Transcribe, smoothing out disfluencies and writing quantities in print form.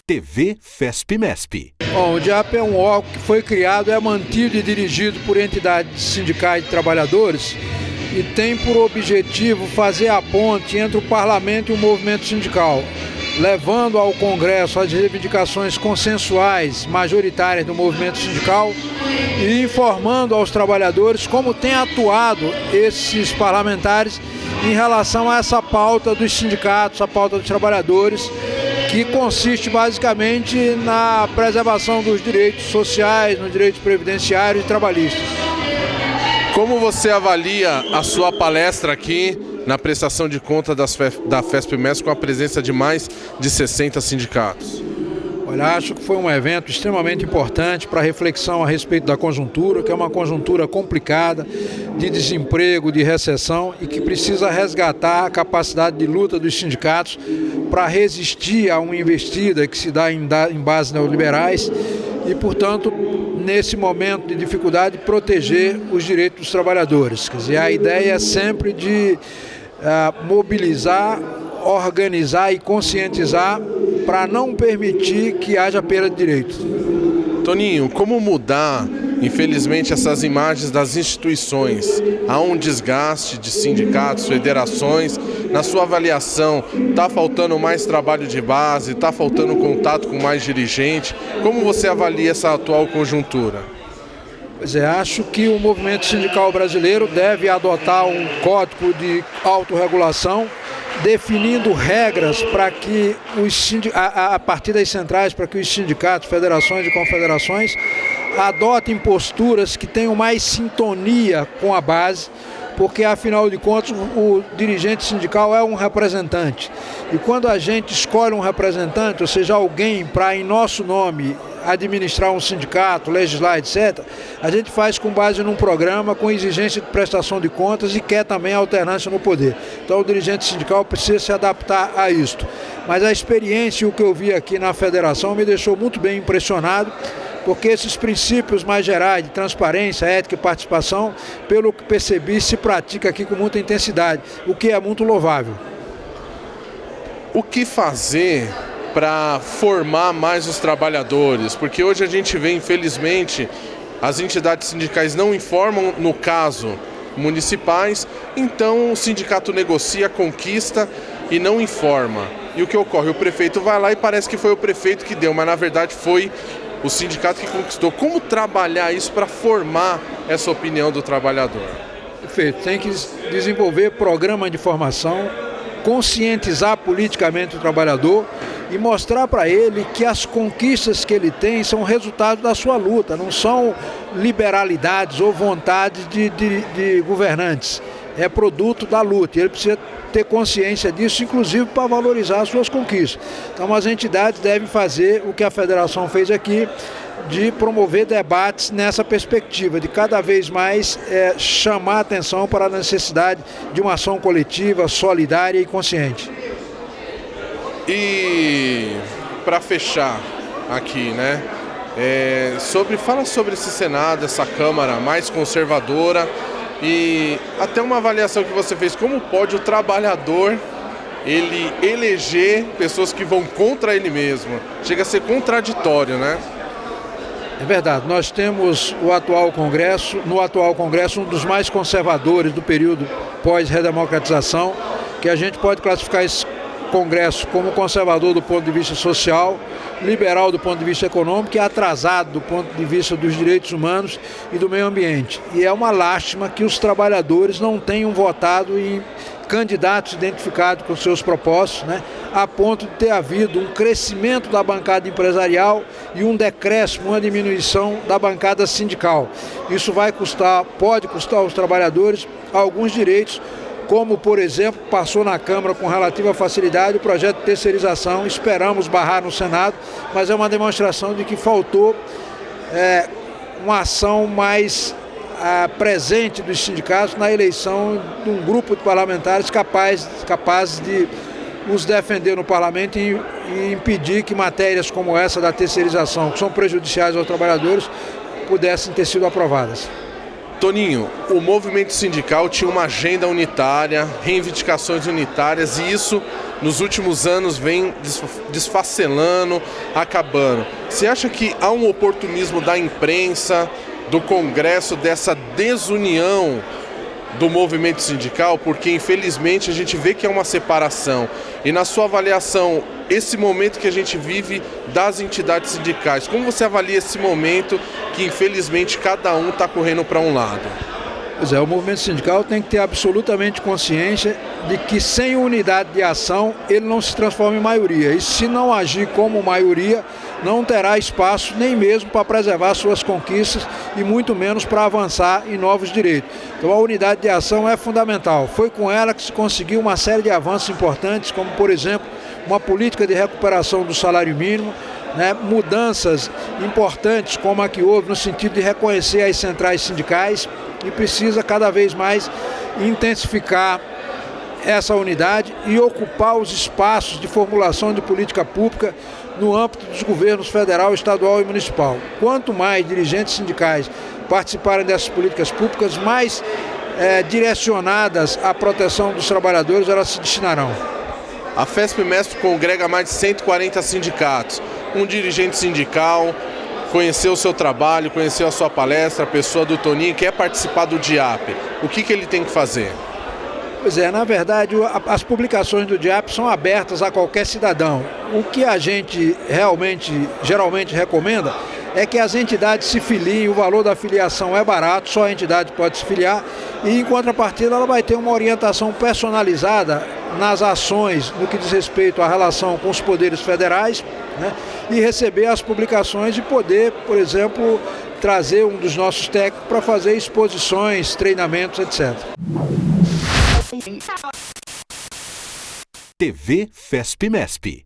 TV FESP-MESP. Bom, o DIAP é um órgão que foi criado, é mantido e dirigido por entidades sindicais de trabalhadores e tem por objetivo fazer a ponte entre o parlamento e o movimento sindical, levando ao Congresso as reivindicações consensuais majoritárias do movimento sindical e informando aos trabalhadores como tem atuado esses parlamentares em relação a essa pauta dos sindicatos, a pauta dos trabalhadores, que consiste basicamente na preservação dos direitos sociais, nos direitos previdenciários e trabalhistas. Como você avalia a sua palestra aqui na prestação de conta da FESP-MESP com a presença de mais de 60 sindicatos? Olha, acho que foi um evento extremamente importante para reflexão a respeito da conjuntura, que é uma conjuntura complicada, de desemprego, de recessão e que precisa resgatar a capacidade de luta dos sindicatos para resistir a uma investida que se dá em bases neoliberais e, portanto, nesse momento de dificuldade, proteger os direitos dos trabalhadores. Quer dizer, a ideia é sempre de mobilizar, organizar e conscientizar para não permitir que haja perda de direitos. Toninho, como mudar, infelizmente, essas imagens das instituições? Há um desgaste de sindicatos, federações. Na sua avaliação, está faltando mais trabalho de base, está faltando contato com mais dirigente? Como você avalia essa atual conjuntura? Pois é, acho que o movimento sindical brasileiro deve adotar um código de autorregulação, definindo regras para que a partir das centrais, para que os sindicatos, federações e confederações adotem posturas que tenham mais sintonia com a base, porque afinal de contas o dirigente sindical é um representante. E quando a gente escolhe um representante, ou seja, alguém para em nosso nome administrar um sindicato, legislar, etc., a gente faz com base num programa, com exigência de prestação de contas e quer também alternância no poder. Então o dirigente sindical precisa se adaptar a isto. Mas a experiência e o que eu vi aqui na federação me deixou muito bem impressionado, porque esses princípios mais gerais de transparência, ética e participação, pelo que percebi, se pratica aqui com muita intensidade, o que é muito louvável. O que fazer para formar mais os trabalhadores? Porque hoje a gente vê, infelizmente, as entidades sindicais não informam, no caso, municipais, então o sindicato negocia, conquista e não informa. E o que ocorre? O prefeito vai lá e parece que foi o prefeito que deu, mas na verdade foi o sindicato que conquistou. Como trabalhar isso para formar essa opinião do trabalhador? Perfeito, tem que desenvolver programa de formação, conscientizar politicamente o trabalhador e mostrar para ele que as conquistas que ele tem são resultado da sua luta, não são liberalidades ou vontades de governantes, é produto da luta e ele precisa ter consciência disso, inclusive para valorizar as suas conquistas. Então as entidades devem fazer o que a federação fez aqui, de promover debates nessa perspectiva, de cada vez mais chamar a atenção para a necessidade de uma ação coletiva, solidária e consciente. E para fechar aqui, né? Fala sobre esse Senado, essa Câmara mais conservadora e até uma avaliação que você fez, como pode o trabalhador ele eleger pessoas que vão contra ele mesmo? Chega a ser contraditório, né? É verdade, nós temos no atual Congresso, um dos mais conservadores do período pós-redemocratização, que a gente pode classificar esse Congresso como conservador do ponto de vista social, liberal do ponto de vista econômico e atrasado do ponto de vista dos direitos humanos e do meio ambiente. E é uma lástima que os trabalhadores não tenham votado em candidatos identificados com seus propósitos, né, a ponto de ter havido um crescimento da bancada empresarial e um decréscimo, uma diminuição da bancada sindical. Isso pode custar aos trabalhadores alguns direitos, como, por exemplo, passou na Câmara com relativa facilidade o projeto de terceirização. Esperamos barrar no Senado, mas é uma demonstração de que faltou uma ação mais presente dos sindicatos na eleição de um grupo de parlamentares capazes de os defender no parlamento e impedir que matérias como essa da terceirização, que são prejudiciais aos trabalhadores, pudessem ter sido aprovadas. Toninho, o movimento sindical tinha uma agenda unitária, reivindicações unitárias, e isso nos últimos anos vem desfacelando, acabando. Você acha que há um oportunismo da imprensa, do Congresso, dessa desunião do movimento sindical? Porque infelizmente a gente vê que é uma separação. E na sua avaliação, esse momento que a gente vive das entidades sindicais, como você avalia esse momento que infelizmente cada um está correndo para um lado? Pois é, o movimento sindical tem que ter absolutamente consciência de que sem unidade de ação ele não se transforma em maioria. E se não agir como maioria, não terá espaço nem mesmo para preservar suas conquistas e muito menos para avançar em novos direitos. Então a unidade de ação é fundamental. Foi com ela que se conseguiu uma série de avanços importantes, como por exemplo, uma política de recuperação do salário mínimo, mudanças importantes como a que houve no sentido de reconhecer as centrais sindicais, e precisa cada vez mais intensificar essa unidade e ocupar os espaços de formulação de política pública no âmbito dos governos federal, estadual e municipal. Quanto mais dirigentes sindicais participarem dessas políticas públicas, mais direcionadas à proteção dos trabalhadores elas se destinarão. A FESP-MESP congrega mais de 140 sindicatos. Um dirigente sindical conheceu o seu trabalho, conheceu a sua palestra, a pessoa do Toninho, quer participar do DIAP. O que ele tem que fazer? Pois é, na verdade, as publicações do DIAP são abertas a qualquer cidadão. O que a gente geralmente recomenda é que as entidades se filiem, o valor da filiação é barato, só a entidade pode se filiar, e em contrapartida ela vai ter uma orientação personalizada nas ações no que diz respeito à relação com os poderes federais, e receber as publicações e poder, por exemplo, trazer um dos nossos técnicos para fazer exposições, treinamentos, etc. TV FESP-MESP.